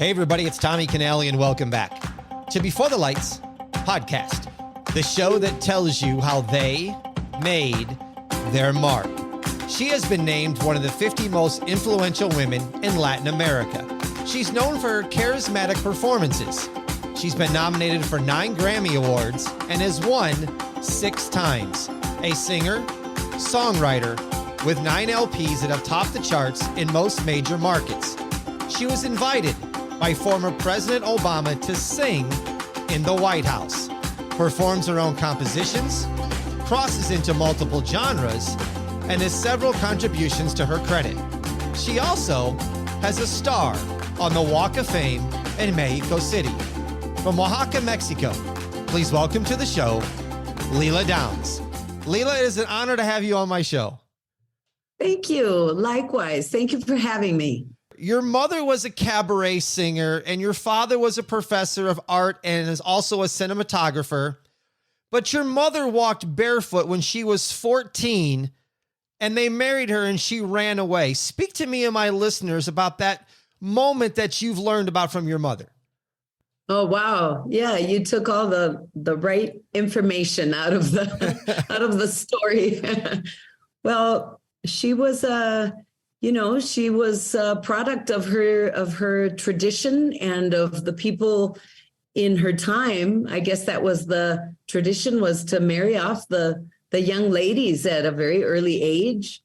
Hey, everybody, it's Tommy Canale, and welcome back to Before the Lights podcast, the show that tells you how they made their mark. She has been named one of the 50 most influential women in Latin America. She's known for her charismatic performances. She's been nominated for 9 Grammy Awards and has won 6 times. A singer, songwriter, with 9 LPs that have topped the charts in most major markets. She was invited by former President Obama to sing in the White House, performs her own compositions, crosses into multiple genres, and has several contributions to her credit. She also has a star on the Walk of Fame in Mexico City. From Oaxaca, Mexico, please welcome to the show, Lila Downs. Lila, it is an honor to have you on my show. Thank you. Likewise. Thank you for having me. Your mother was a cabaret singer, and your father was a professor of art and is also a cinematographer. But your mother walked barefoot when she was 14, and they married her and she ran away. Speak to me and my listeners about that moment that you've learned about from your mother. Oh, wow. Yeah, you took all the right information out of the out of the story. Well, she was she was a product of her tradition and of the people in her time. I guess that was the tradition, was to marry off the young ladies at a very early age.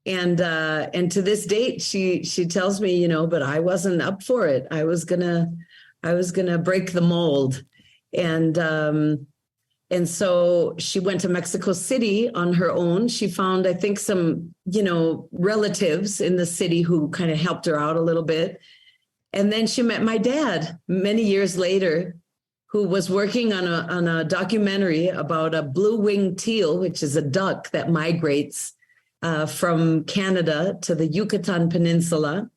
And to this date, she tells me, but I wasn't up for it. I was gonna break the mold. And so she went to Mexico City on her own. She found, I think, some, relatives in the city who kind of helped her out a little bit. And then she met my dad many years later, who was working on a documentary about a blue-winged teal, which is a duck that migrates from Canada to the Yucatan Peninsula.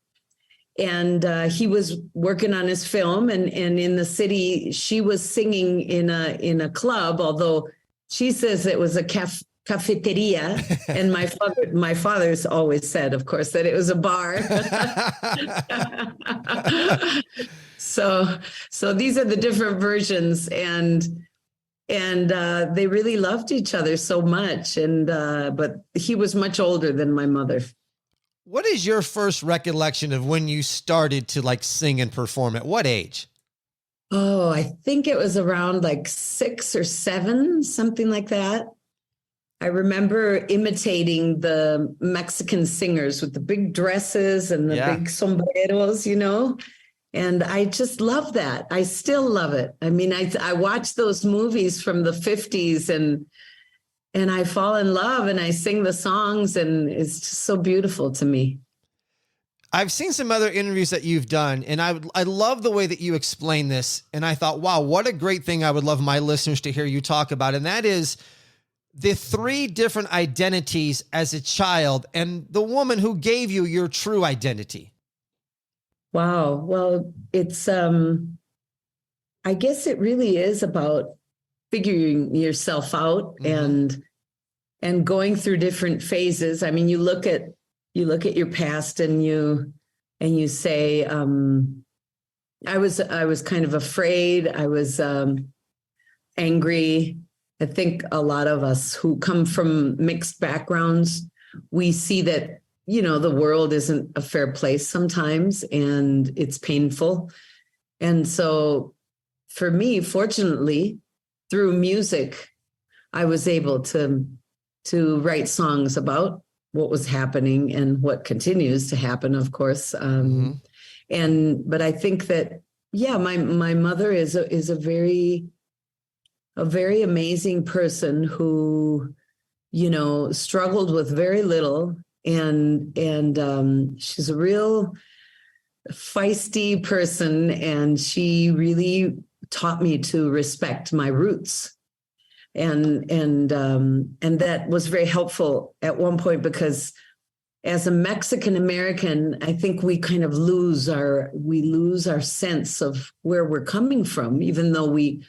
And he was working on his film, and in the city, she was singing in a club, although she says it was a cafeteria. And my father's always said, of course, that it was a bar. So these are the different versions, and they really loved each other so much. But he was much older than my mother. What is your first recollection of when you started to sing and perform? At what age? Oh, I think it was around 6 or 7, something like that. I remember imitating the Mexican singers with the big dresses and the big sombreros, and I just love that. I still love it. I mean, I watch those movies from the 50s and I fall in love and I sing the songs, and it's just so beautiful to me. I've seen some other interviews that you've done, and I love the way that you explain this. And I thought, wow, what a great thing I would love my listeners to hear you talk about. And that is the 3 different identities as a child and the woman who gave you your true identity. Wow. Well, it's, I guess it really is about figuring yourself out and going through different phases. I mean, you look at your past and you say, I was kind of afraid. I was angry. I think a lot of us who come from mixed backgrounds, we see that, the world isn't a fair place sometimes, and it's painful. And so for me, fortunately, through music, I was able to write songs about what was happening and what continues to happen, of course. But I think that, my mother is a very amazing person who, struggled with very little, and she's a real feisty person, and she really taught me to respect my roots. And that was very helpful at one point, because as a Mexican American, I think we kind of lose our sense of where we're coming from, even though we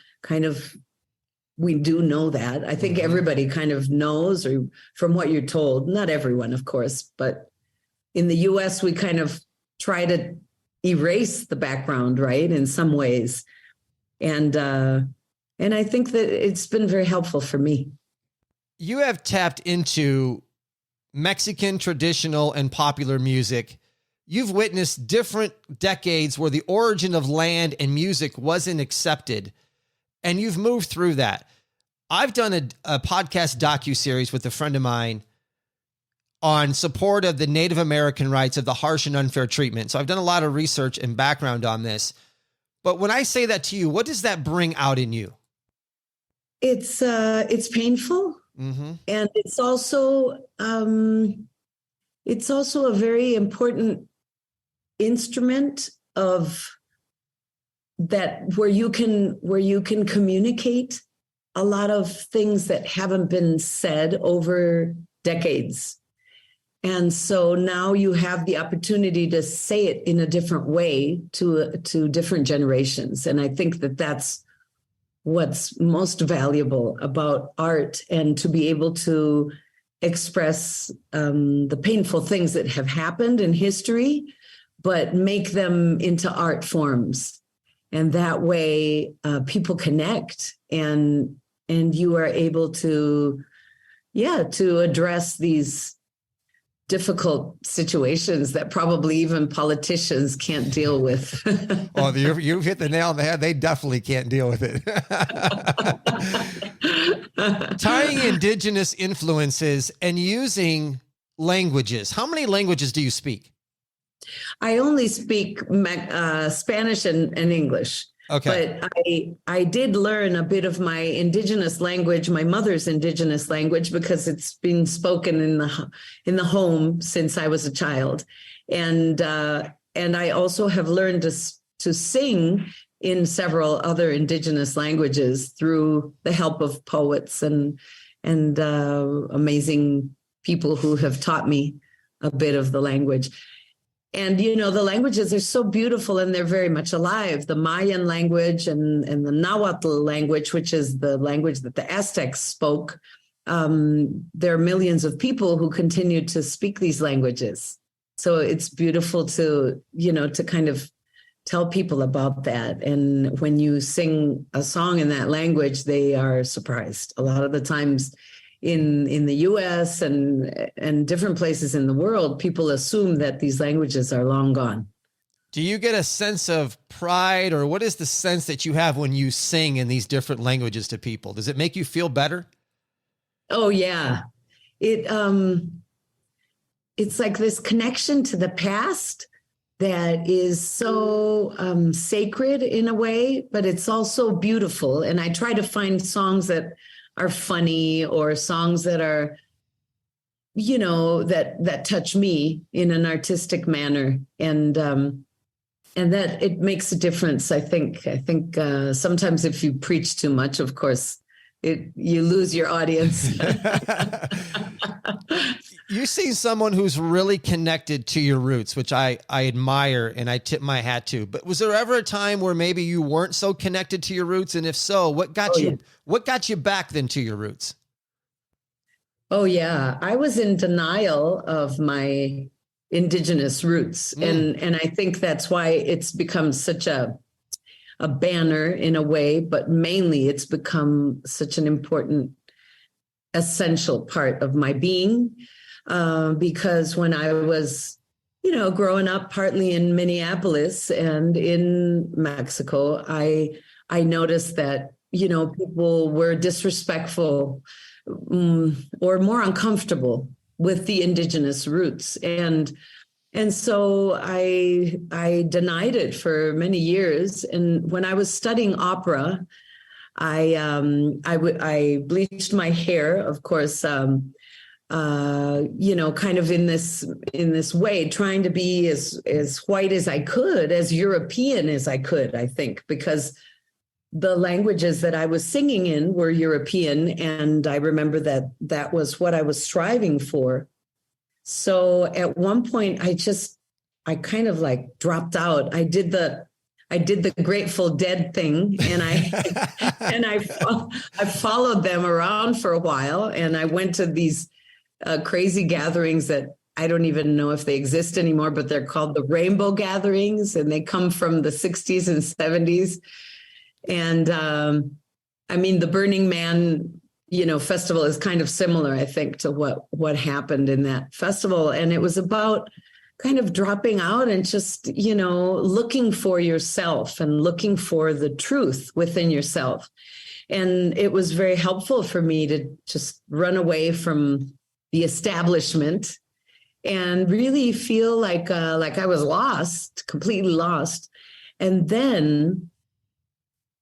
do know that. I think everybody kind of knows, or from what you're told, not everyone, of course, but in the US, we kind of try to erase the background, right? In some ways. And I think that it's been very helpful for me. You have tapped into Mexican traditional and popular music. You've witnessed different decades where the origin of land and music wasn't accepted, and you've moved through that. I've done a podcast docuseries with a friend of mine on support of the Native American rights of the harsh and unfair treatment. So I've done a lot of research and background on this. But when I say that to you, what does that bring out in you? It's painful. Mm-hmm. And it's also a very important instrument of that where you can communicate a lot of things that haven't been said over decades. And so now you have the opportunity to say it in a different way to different generations. And I think that that's what's most valuable about art, and to be able to express the painful things that have happened in history, but make them into art forms. And that way people connect, and you are able to address these difficult situations that probably even politicians can't deal with. Well, you've hit the nail on the head. They definitely can't deal with it. Tying Indigenous influences and using languages. How many languages do you speak? I only speak Spanish and English. Okay. But I did learn a bit of my Indigenous language, my mother's Indigenous language, because it's been spoken in the home since I was a child, and I also have learned to sing in several other Indigenous languages through the help of poets and amazing people who have taught me a bit of the language. And, the languages are so beautiful, and they're very much alive. The Mayan language and the Nahuatl language, which is the language that the Aztecs spoke. There are millions of people who continue to speak these languages. So it's beautiful to kind of tell people about that. And when you sing a song in that language, they are surprised. A lot of the times in the US and different places in the world, people assume that these languages are long gone. Do you get a sense of pride, or what is the sense that you have when you sing in these different languages to people? Does it make you feel better? Oh, yeah. It's like this connection to the past that is so sacred in a way, but it's also beautiful. And I try to find songs that are funny, or songs that are, that touch me in an artistic manner, and that it makes a difference. I think sometimes if you preach too much, of course, you lose your audience. You see someone who's really connected to your roots, which I admire and I tip my hat to. But was there ever a time where maybe you weren't so connected to your roots? And if so, what got you back then to your roots? Oh, yeah. I was in denial of my Indigenous roots. And I think that's why it's become such a banner in a way, but mainly it's become such an important, essential part of my being. Because when I was, growing up partly in Minneapolis and in Mexico, I noticed that, people were disrespectful or more uncomfortable with the Indigenous roots. And so I denied it for many years. And when I was studying opera, I bleached my hair, of course, kind of in this way, trying to be as white as I could, as European as I could, I think, because the languages that I was singing in were European. And I remember that was what I was striving for. So at one point, I kind of like dropped out. I did the Grateful Dead thing, and I followed them around for a while, and I went to these crazy gatherings that I don't even know if they exist anymore, but they're called the Rainbow Gatherings, and they come from the 60s and 70s. And I mean, the Burning Man, festival is kind of similar, I think, to what happened in that festival. And it was about kind of dropping out and just, looking for yourself and looking for the truth within yourself. And it was very helpful for me to just run away from the establishment and really feel like I was lost, completely lost, and then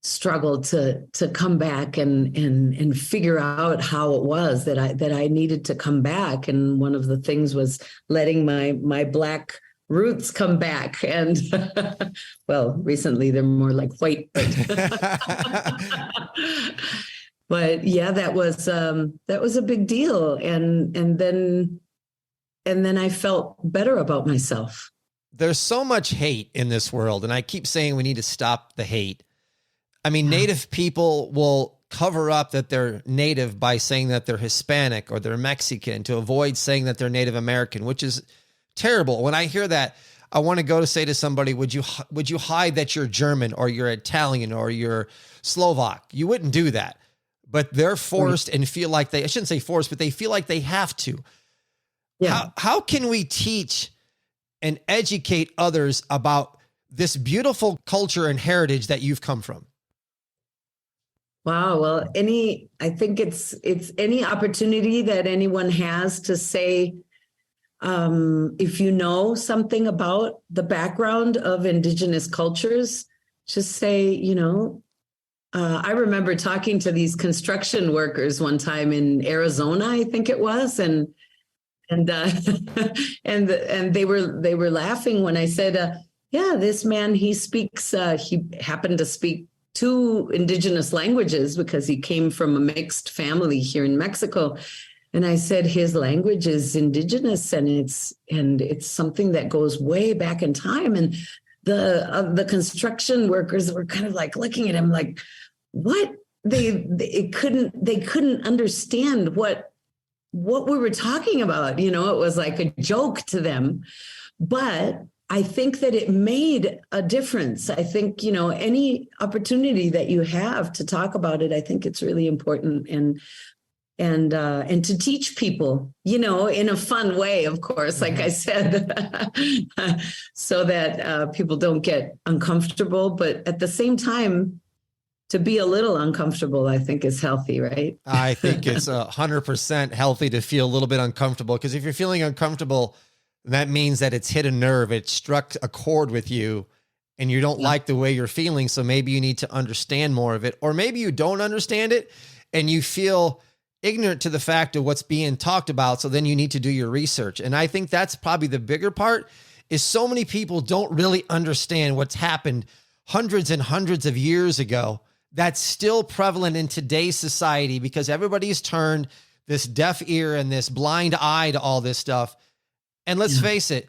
struggled to come back and figure out how it was that I needed to come back. And one of the things was letting my Black roots come back. And well, recently they're more like white. But yeah, that was a big deal. And then I felt better about myself. There's so much hate in this world, and I keep saying we need to stop the hate. I mean, Native people will cover up that they're Native by saying that they're Hispanic or they're Mexican to avoid saying that they're Native American, which is terrible. When I hear that, I want to go to say to somebody, would you hide that you're German or you're Italian or you're Slovak? You wouldn't do that, but they're forced and feel like I shouldn't say forced, but they feel like they have to. Yeah. How can we teach and educate others about this beautiful culture and heritage that you've come from? Wow. Well, I think it's any opportunity that anyone has to say, if you know something about the background of Indigenous cultures, just say, I remember talking to these construction workers one time in Arizona, I think it was, and they were laughing when I said, yeah, this man, he happened to speak 2 Indigenous languages because he came from a mixed family here in Mexico. And I said, his language is Indigenous, and it's something that goes way back in time. And the construction workers were kind of like looking at him like, what? They couldn't understand what we were talking about. It was like a joke to them. But I think that it made a difference. I think, any opportunity that you have to talk about it, I think it's really important and to teach people, in a fun way, of course, like I said, so that people don't get uncomfortable. But at the same time, to be a little uncomfortable, I think is healthy, right? I think it's 100% healthy to feel a little bit uncomfortable, because if you're feeling uncomfortable, that means that it's hit a nerve, it struck a chord with you, and you don't like the way you're feeling. So maybe you need to understand more of it, or maybe you don't understand it and you feel ignorant to the fact of what's being talked about. So then you need to do your research. And I think that's probably the bigger part, is so many people don't really understand what's happened hundreds and hundreds of years ago. That's still prevalent in today's society because everybody's turned this deaf ear and this blind eye to all this stuff. And let's face it,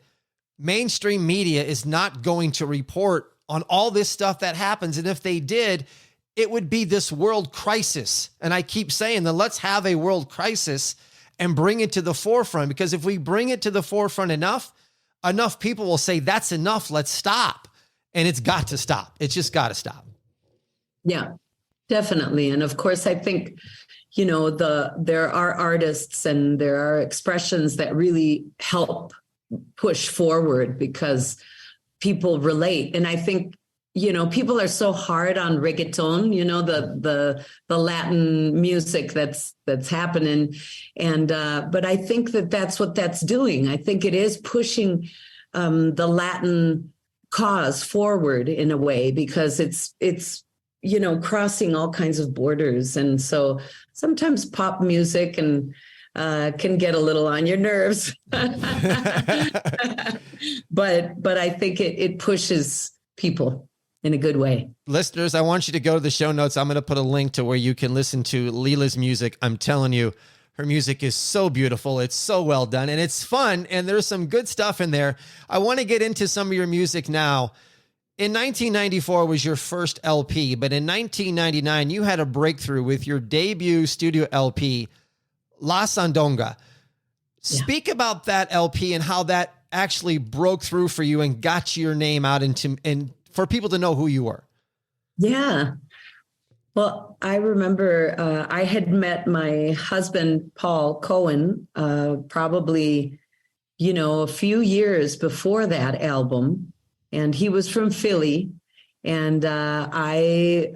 mainstream media is not going to report on all this stuff that happens. And if they did, it would be this world crisis. And I keep saying that let's have a world crisis and bring it to the forefront, because if we bring it to the forefront enough people will say, that's enough, let's stop. And it's got to stop. It's just got to stop. Yeah, definitely. And of course, I think, there are artists and there are expressions that really help push forward because people relate. And I think, people are so hard on reggaeton, the Latin music that's happening. And, but I think that's what that's doing. I think it is pushing the Latin cause forward in a way, because it's, crossing all kinds of borders. And so sometimes pop music can get a little on your nerves, but I think it pushes people in a good way. Listeners, I want you to go to the show notes. I'm going to put a link to where you can listen to Lila's music. I'm telling you, her music is so beautiful. It's so well done and it's fun. And there's some good stuff in there. I want to get into some of your music now. In 1994 was your first LP, but in 1999, you had a breakthrough with your debut studio LP, La Sandunga. Speak about that LP and how that actually broke through for you and got your name out and for people to know who you were. Yeah. Well, I remember I had met my husband, Paul Cohen, probably, a few years before that album. And he was from Philly. And I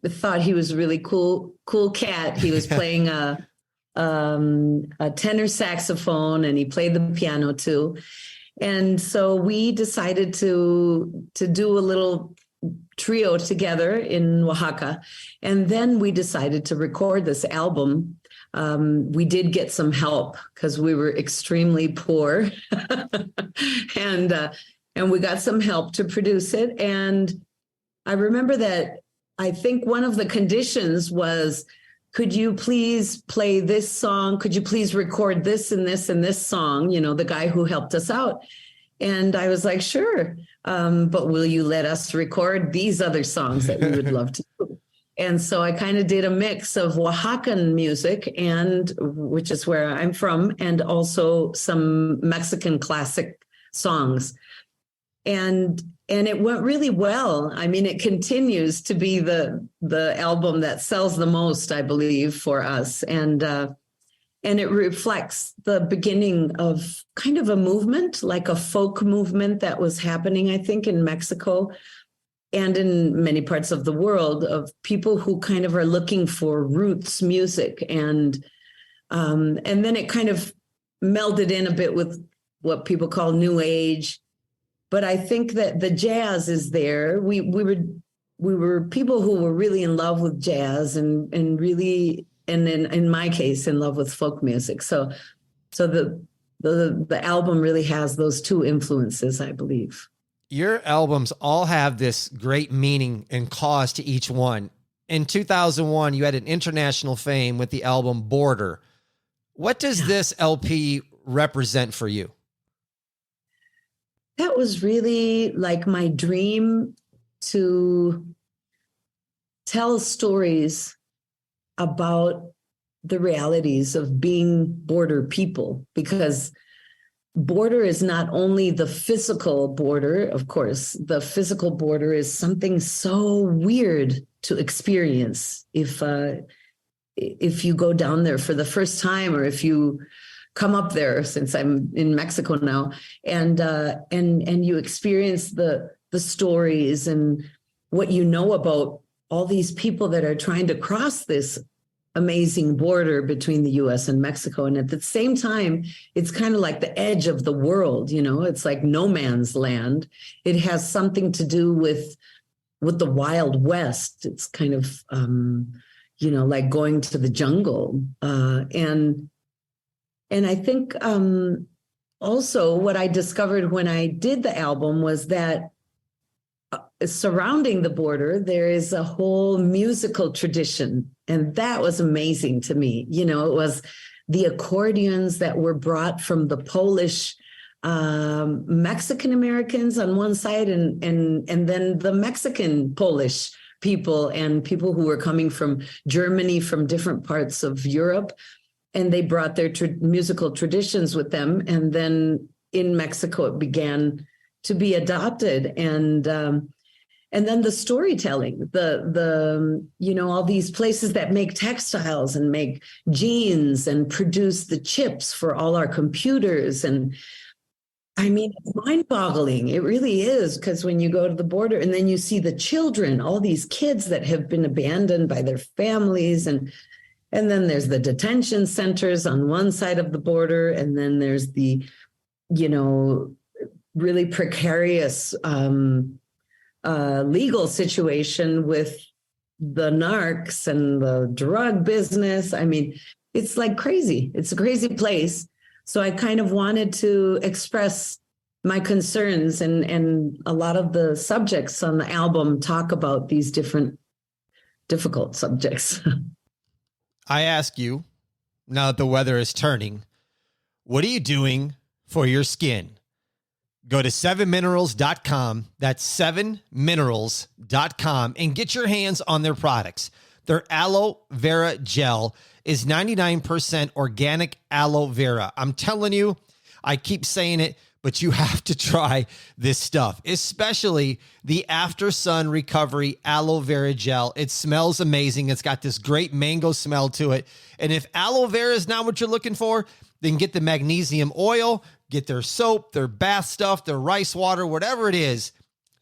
thought he was a really cool cat. He was playing a tenor saxophone, and he played the piano too. And so we decided to do a little trio together in Oaxaca. And then we decided to record this album. We did get some help because we were extremely poor. And we got some help to produce it. And I remember that I think one of the conditions was, could you please play this song? Could you please record this and this and this song? The guy who helped us out. And I was like, sure. But will you let us record these other songs that we would love to do? And so I kind of did a mix of Oaxacan music, and which is where I'm from, and also some Mexican classic songs. And it went really well. I mean, it continues to be the album that sells the most, I believe, for us. And it reflects the beginning of kind of a movement, like a folk movement that was happening, I think, in Mexico and in many parts of the world, of people who kind of are looking for roots music. And then it kind of melded in a bit with what people call New Age. But I think that the jazz is there. We were people who were really in love with jazz and really, and in my case, in love with folk music. So the album really has those two influences, I believe. Your albums all have this great meaning and cause to each one. In 2001, you had an international fame with the album Border. What does this LP represent for you? That was really like my dream, to tell stories about the realities of being border people, because border is not only the physical border. Of course, the physical border is something so weird to experience if you go down there for the first time, or if you come up there, since I'm in Mexico now, and you experience the stories and what you know about all these people that are trying to cross this amazing border between the US and Mexico. And at the same time, it's kind of like the edge of the world, it's like no man's land. It has something to do with the Wild West. It's kind of, like going to the jungle. And I think also what I discovered when I did the album was that surrounding the border, there is a whole musical tradition. And that was amazing to me. It was the accordions that were brought from the Polish Mexican Americans on one side, and then the Mexican Polish people and people who were coming from Germany, from different parts of Europe. And they brought their musical traditions with them. And then in Mexico, it began to be adopted. And then the storytelling, all these places that make textiles and make jeans and produce the chips for all our computers. And I mean, it's mind-boggling. It really is, because when you go to the border and then you see the children, all these kids that have been abandoned by their families, and then there's the detention centers on one side of the border. And then there's the, really precarious legal situation with the narcs and the drug business. I mean, it's like crazy. It's a crazy place. So I kind of wanted to express my concerns, and a lot of the subjects on the album talk about these different difficult subjects. I ask you, now that the weather is turning, what are you doing for your skin? Go to 7minerals.com. That's 7minerals.com, and get your hands on their products. Their aloe vera gel is 99% organic aloe vera. I'm telling you, I keep saying it, but you have to try this stuff, especially the After Sun Recovery Aloe Vera Gel. It smells amazing. It's got this great mango smell to it. And if aloe vera is not what you're looking for, then get the magnesium oil, get their soap, their bath stuff, their rice water, whatever it is.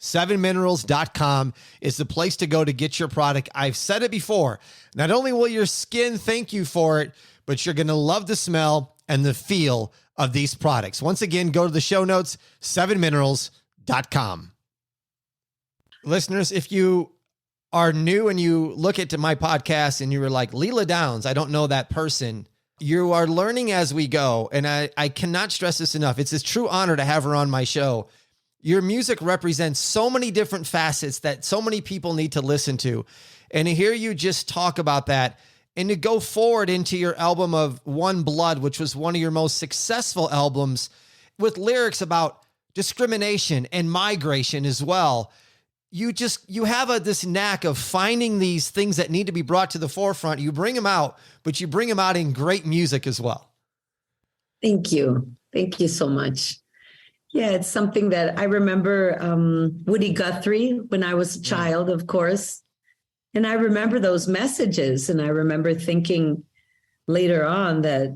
7minerals.com is the place to go to get your product. I've said it before. Not only will your skin thank you for it, but you're going to love the smell and the feel of these products. Once again, go to the show notes, 7minerals.com. Listeners, if you are new and you look into my podcast and you were like, Lila Downs, I don't know that person. You are learning as we go. And I cannot stress this enough. It's a true honor to have her on my show. Your music represents so many different facets that so many people need to listen to. And to hear you just talk about that and to go forward into your album of One Blood, which was one of your most successful albums with lyrics about discrimination and migration as well. You have this knack of finding these things that need to be brought to the forefront. You bring them out, but you bring them out in great music as well. Thank you. Thank you so much. Yeah, it's something that I remember Woody Guthrie when I was a child, of course. And I remember those messages. And I remember thinking later on that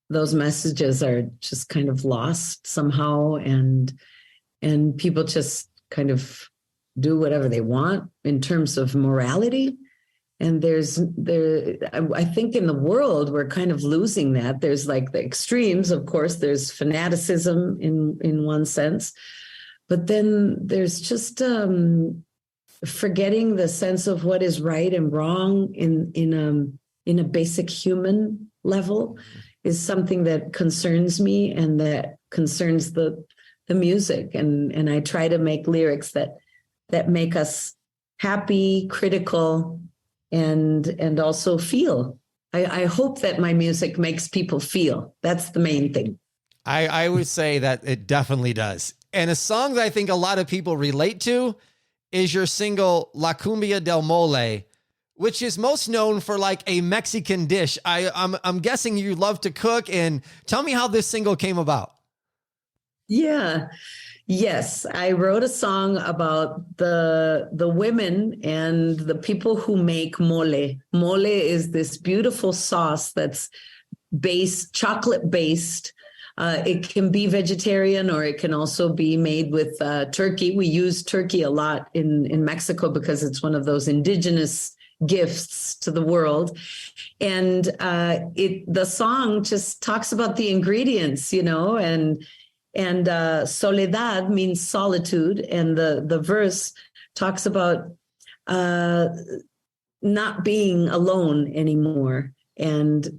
those messages are just kind of lost somehow. And people just kind of do whatever they want in terms of morality. And I think in the world, we're kind of losing that. There's like the extremes, of course, there's fanaticism in one sense, but then there's just forgetting the sense of what is right and wrong in a basic human level is something that concerns me and that concerns the music. And I try to make lyrics that make us happy, critical, and also feel. I hope that my music makes people feel. That's the main thing. I would say that it definitely does. And a song that I think a lot of people relate to is your single La Cumbia del Mole, which is most known for like a Mexican dish. I'm guessing you love to cook, and tell me how this single came about. Yeah. Yes, I wrote a song about the women and the people who make mole. Mole is this beautiful sauce that's chocolate based. It can be vegetarian or it can also be made with turkey. We use turkey a lot in Mexico because it's one of those indigenous gifts to the world. And the song just talks about the ingredients, and soledad means solitude. And the verse talks about not being alone anymore and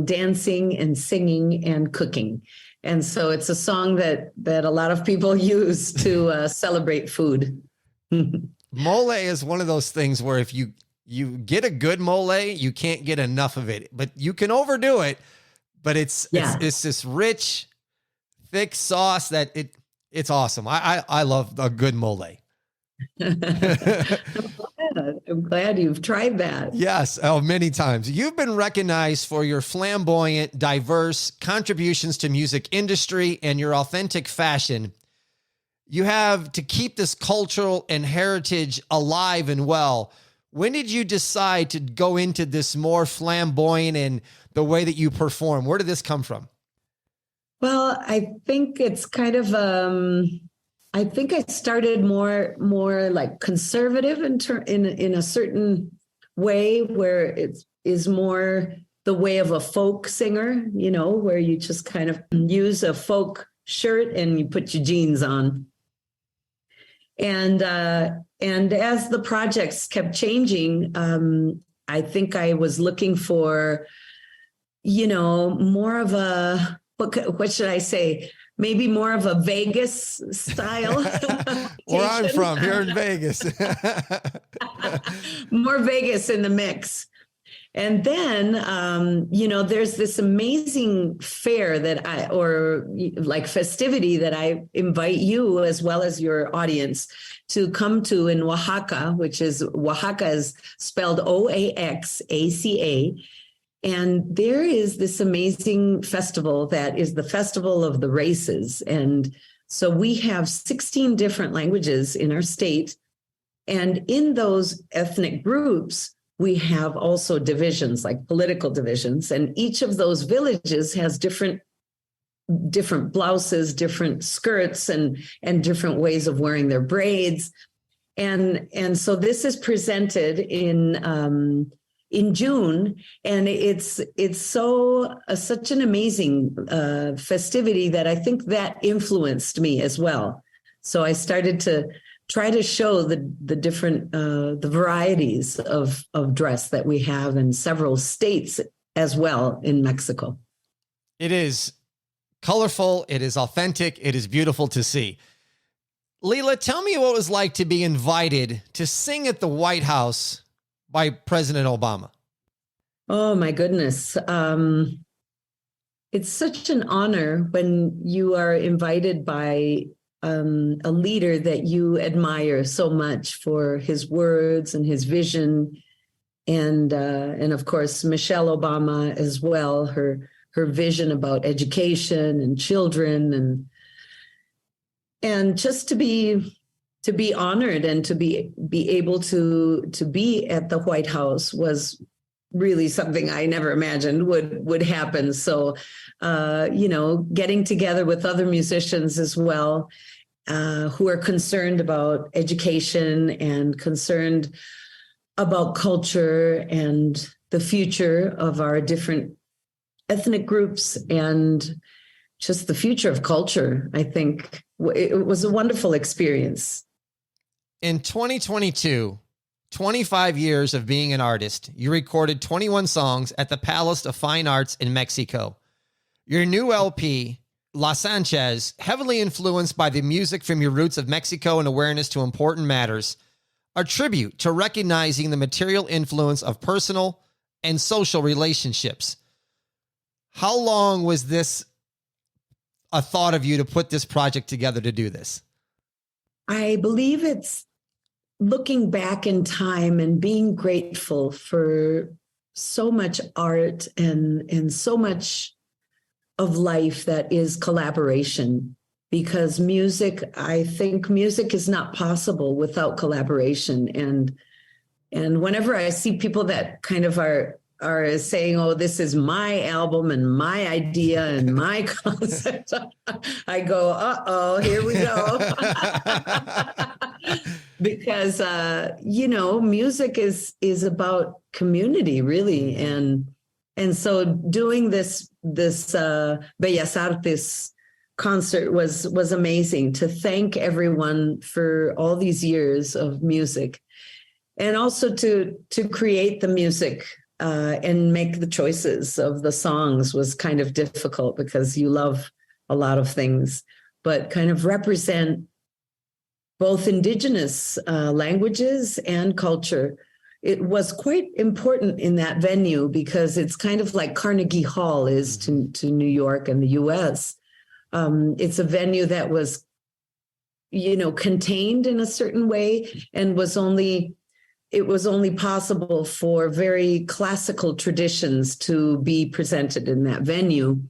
dancing and singing and cooking. And so it's a song that a lot of people use to celebrate food. Mole is one of those things where if you get a good mole, you can't get enough of it, but you can overdo it. But it's this rich, thick sauce that it's awesome. I love a good mole. I'm glad you've tried that. Yes. Oh, many times. You've been recognized for your flamboyant, diverse contributions to music industry and your authentic fashion. You have to keep this cultural and heritage alive and well. When did you decide to go into this more flamboyant and the way that you perform? Where did this come from? Well, I think it's kind of, I think I started more like conservative in a certain way where it is more the way of a folk singer, where you just kind of use a folk shirt and you put your jeans on. And as the projects kept changing, I think I was looking for, more of a, what should I say? Maybe more of a Vegas style. Where I'm from, here in Vegas. More Vegas in the mix. And then, there's this amazing fair or like festivity that I invite you as well as your audience to come to in Oaxaca, Oaxaca is spelled Oaxaca. And there is this amazing festival that is the Festival of the Races. And so we have 16 different languages in our state. And in those ethnic groups, we have also divisions, like political divisions, and each of those villages has different blouses, different skirts, and different ways of wearing their braids. And so this is presented in June, and it's such an amazing festivity that I think that influenced me as well. So I started to try to show the different the varieties of dress that we have in several states as well in Mexico. It is colorful. It is authentic. It is beautiful to see. Lila, tell me what it was like to be invited to sing at the White House by President Obama. Oh, my goodness. It's such an honor when you are invited by a leader that you admire so much for his words and his vision. And of course, Michelle Obama as well, her vision about education and children and just to be honored and to be able to be at the White House was really something I never imagined would happen. So, getting together with other musicians as well, who are concerned about education and concerned about culture and the future of our different ethnic groups and just the future of culture. I think it was a wonderful experience. In 2022, 25 years of being an artist, you recorded 21 songs at the Palace of Fine Arts in Mexico. Your new LP, La Sanchez, heavily influenced by the music from your roots of Mexico and awareness to important matters, a tribute to recognizing the material influence of personal and social relationships. How long was this a thought of you to put this project together to do this? I believe it's looking back in time and being grateful for so much art and so much of life that is collaboration, because I think music is not possible without collaboration. And whenever I see people that kind of are saying, oh, this is my album and my idea and my concept, I go, uh-oh, here we go. Because, music is about community, really. And so doing this Bellas Artes concert was amazing, to thank everyone for all these years of music, and also to create the music and make the choices of the songs was kind of difficult because you love a lot of things, but kind of represent both Indigenous languages and culture. It was quite important in that venue because it's kind of like Carnegie Hall is to New York and the US. It's a venue that was, contained in a certain way and it was only possible for very classical traditions to be presented in that venue.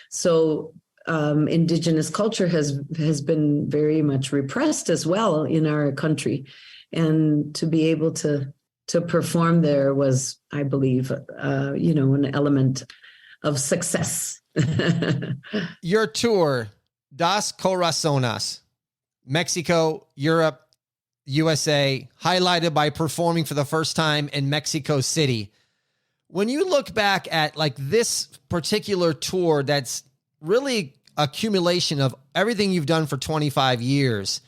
So Indigenous culture has been very much repressed as well in our country. And to be able to perform there was, I believe, an element of success. Your tour, Das Corazonas, Mexico, Europe, USA, highlighted by performing for the first time in Mexico City. When you look back at like this particular tour, that's really accumulation of everything you've done for 25 years,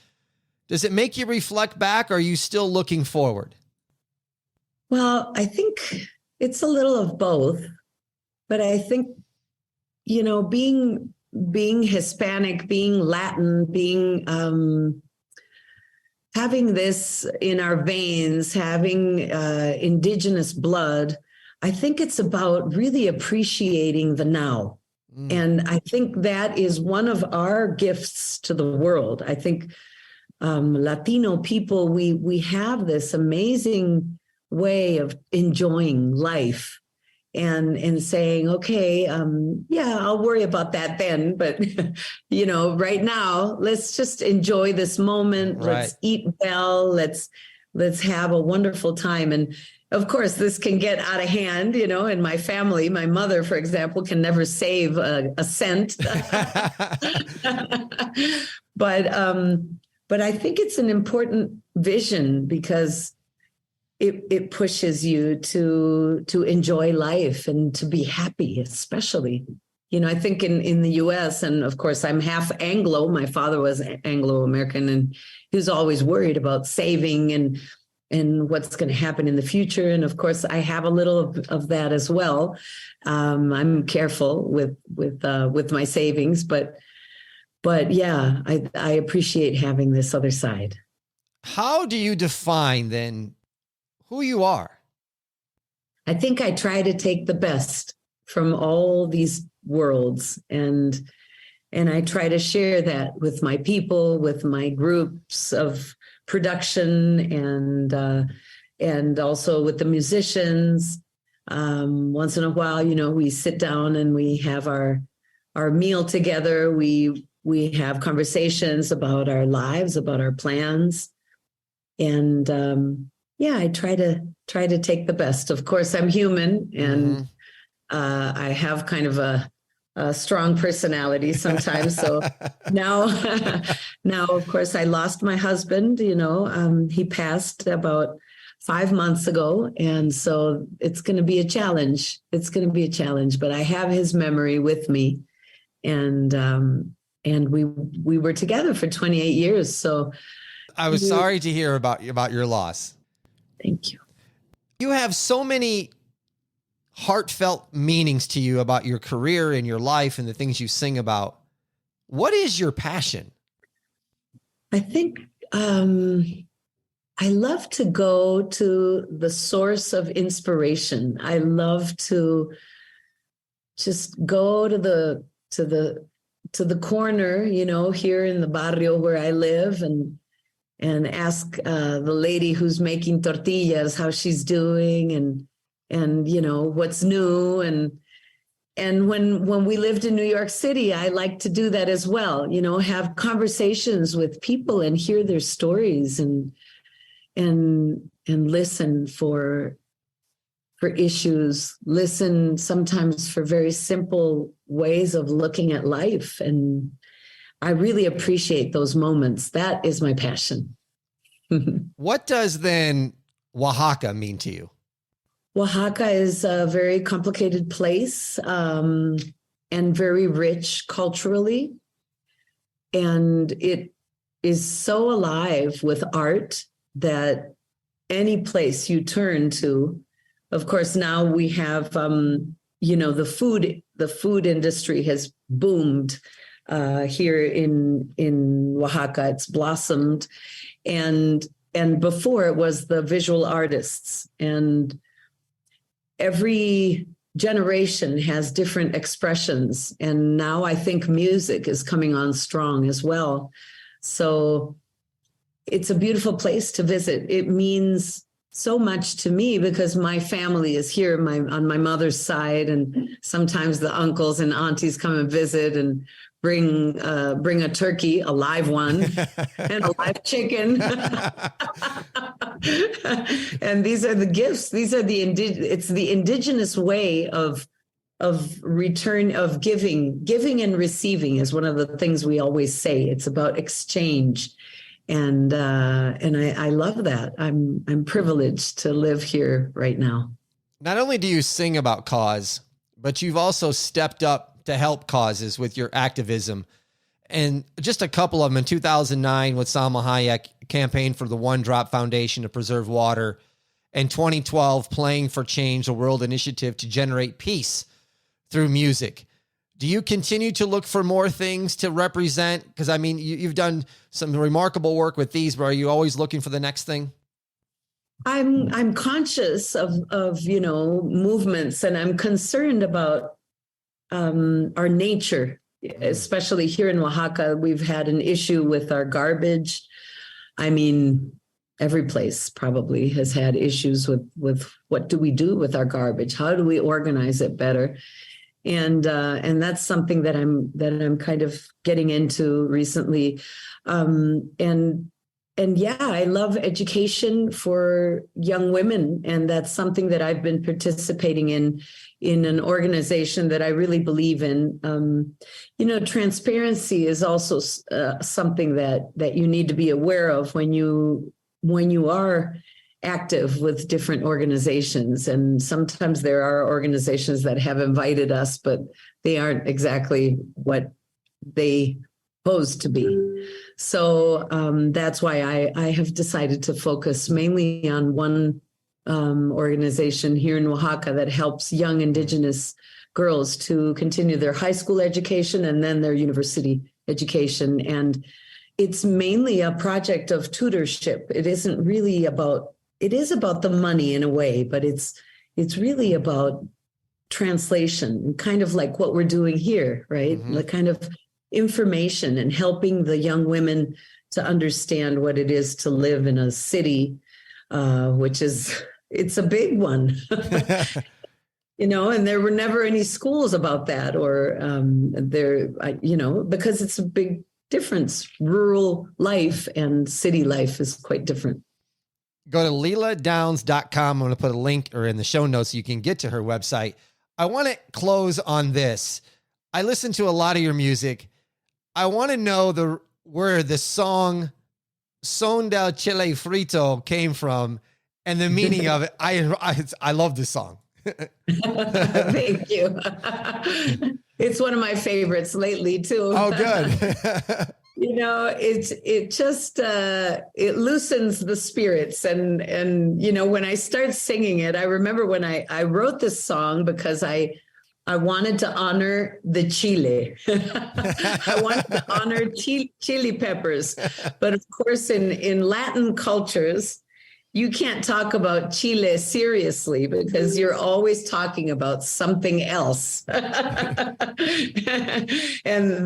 does it make you reflect back, or are you still looking forward? Well, I think it's a little of both, but I think, being Hispanic, being Latin, being having this in our veins, having Indigenous blood, I think it's about really appreciating the now. And I think that is one of our gifts to the world. I think Latino people, we have this amazing way of enjoying life and saying, okay, yeah, I'll worry about that then. But, right now, let's just enjoy this moment. Right. Let's eat well. Let's have a wonderful time. And of course, this can get out of hand, in my family. My mother, for example, can never save a cent. But I think it's an important vision because it pushes you to enjoy life and to be happy, especially. I think in the US, and of course, I'm half Anglo. My father was Anglo-American, and he was always worried about saving and what's going to happen in the future. And of course, I have a little of that as well. I'm careful with my savings, but yeah, I appreciate having this other side. How do you define then who you are? I think I try to take the best from all these worlds and I try to share that with my people, with my groups of production and also with the musicians. Once in a while, we sit down and we have our meal together. We have conversations about our lives, about our plans. And I try to take the best. Of course, I'm human and I have kind of a strong personality sometimes. So now, of course, I lost my husband, he passed about 5 months ago. And so it's going to be a challenge. But I have his memory with me. And we were together for 28 years. So I was sorry to hear about your loss. Thank you. You have so many heartfelt meanings to you about your career and your life and the things you sing about. What is your passion? I think I love to go to the source of inspiration. I love to just go to the corner, here in the barrio where I live and ask the lady who's making tortillas how she's doing and what's new. And when we lived in New York City, I like to do that as well, have conversations with people and hear their stories and listen for issues, listen sometimes for very simple ways of looking at life. And I really appreciate those moments. That is my passion. What does then Oaxaca mean to you? Oaxaca is a very complicated place and very rich culturally. And it is so alive with art that any place you turn to, of course, now we have, the food industry has boomed here in Oaxaca. It's blossomed. And before it was the visual artists, and every generation has different expressions. And now I think music is coming on strong as well. So it's a beautiful place to visit. It means so much to me because my family is here on my mother's side, and sometimes the uncles and aunties come and visit and bring a turkey, a live one, and a live chicken. And these are the gifts. These are it's the indigenous way of return, of giving and receiving is one of the things we always say. It's about exchange. And I love that. I'm privileged to live here right now. Not only do you sing about cause, but you've also stepped up to help causes with your activism. And just a couple of them in 2009 with Salma Hayek campaigned for the One Drop Foundation to preserve water. In 2012, Playing for Change, a world initiative to generate peace through music. Do you continue to look for more things to represent? Because, you've done some remarkable work with these, but are you always looking for the next thing? I'm conscious of movements, and I'm concerned about our nature, especially here in Oaxaca. We've had an issue with our garbage. I mean, every place probably has had issues with what do we do with our garbage? How do we organize it better? And that's something that I'm kind of getting into recently. And yeah, I love education for young women, and that's something that I've been participating in an organization that I really believe in. Transparency is also something that you need to be aware of when you are active with different organizations. And sometimes there are organizations that have invited us, but they aren't exactly what they pose to be. So that's why I have decided to focus mainly on one organization here in Oaxaca that helps young Indigenous girls to continue their high school education and then their university education. And it's mainly a project of tutorship. It isn't really it is about the money in a way, but it's really about translation, kind of like what we're doing here, right? Mm-hmm. The kind of information and helping the young women to understand what it is to live in a city, it's a big one, and there were never any schools about that because it's a big difference. Rural life and city life is quite different. Go to liladowns.com. I'm going to put a link or in the show notes so you can get to her website. I want to close on this. I listen to a lot of your music. I want to know where the song Son del Chile Frito came from and the meaning of it. I love this song. Thank you. It's one of my favorites lately too. Oh, good. It loosens the spirits. And when I start singing it, I remember when I wrote this song because I wanted to honor the chile. I wanted to honor chili peppers. But of course, in Latin cultures, you can't talk about Chile seriously because you're always talking about something else. And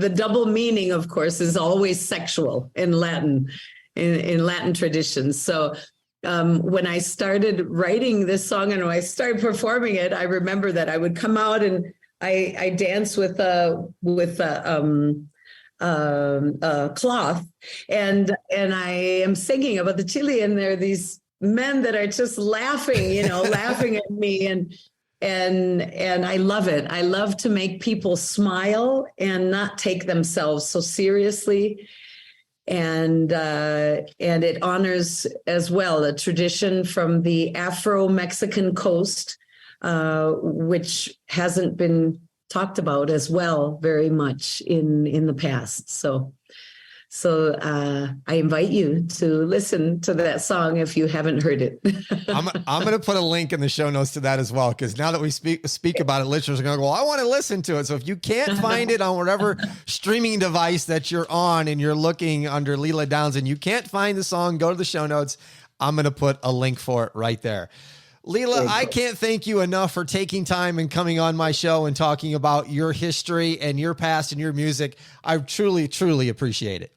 the double meaning, of course, is always sexual in Latin, in Latin traditions. So when I started writing this song and when I started performing it, I remember that I would come out and I dance with a cloth, and I am singing about the chili, and there are these men that are just laughing, laughing at me, and I love it. I love to make people smile and not take themselves so seriously. And it honors as well a tradition from the Afro-Mexican coast, which hasn't been talked about as well very much in the past. So I invite you to listen to that song if you haven't heard it. I'm going to put a link in the show notes to that as well, because now that we speak about it, listeners are going to go, I want to listen to it. So if you can't find it on whatever streaming device that you're on and you're looking under Lila Downs and you can't find the song, go to the show notes. I'm going to put a link for it right there. Lila, I can't thank you enough for taking time and coming on my show and talking about your history and your past and your music. I truly, truly appreciate it.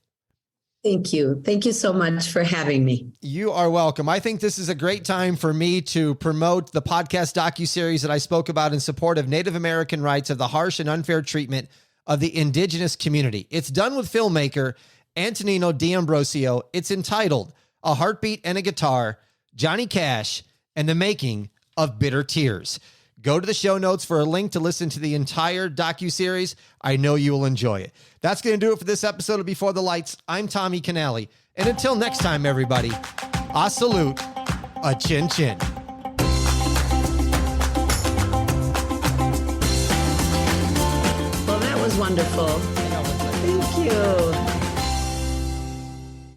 Thank you. Thank you so much for having me. You are welcome. I think this is a great time for me to promote the podcast docuseries that I spoke about in support of Native American rights of the harsh and unfair treatment of the Indigenous community. It's done with filmmaker Antonino D'Ambrosio. It's entitled A Heartbeat and a Guitar, Johnny Cash, and the Making of Bitter Tears. Go to the show notes for a link to listen to the entire docuseries. I know you will enjoy it. That's going to do it for this episode of Before the Lights. I'm Tommy Canale. And until next time, everybody, I salute a chin chin. Well, that was wonderful. Thank you.